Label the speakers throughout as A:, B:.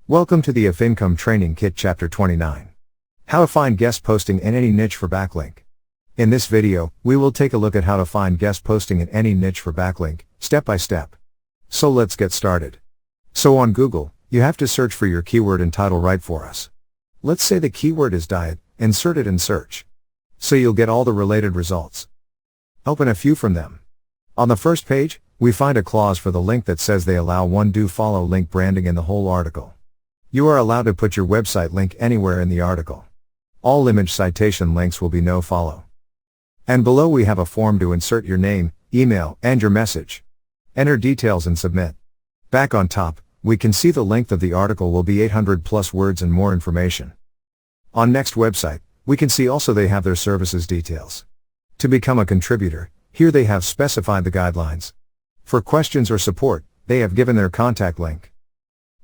A: Welcome to the Affincome Training Kit Chapter 29. How to find guest posting in any niche for Backlink. In this video, we will take a look at how to find guest posting in any niche for Backlink, step by step. So let's get started. So on Google, you have to search for your keyword and title right for us. Let's say the keyword is diet, insert it in search. So you'll get all the related results. Open a few from them. On the first page, we find a clause for the link that says they allow one do follow link branding in the whole article. You are allowed to put your website link anywhere in the article. All image citation links will be no follow. And below we have a form to insert your name, email, and your message. Enter details and submit. Back on top, we can see the length of the article will be 800 plus words and more information. On next website, we can see also they have their services details. To become a contributor, here they have specified the guidelines. For questions or support, they have given their contact link.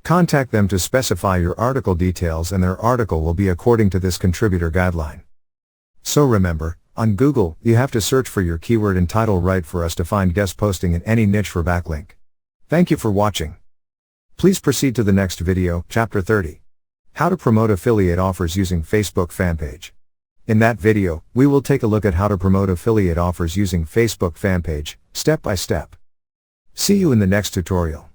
A: Contact them to specify your article details and their article will be according to this contributor guideline. So remember, on Google, you have to search for your keyword and title right for us to find guest posting in any niche for Backlink. Thank you for watching. Please proceed to the next video, Chapter 30. How to promote affiliate offers using Facebook fan page. In that video, we will take a look at how to promote affiliate offers using Facebook fan page, step by step. See you in the next tutorial.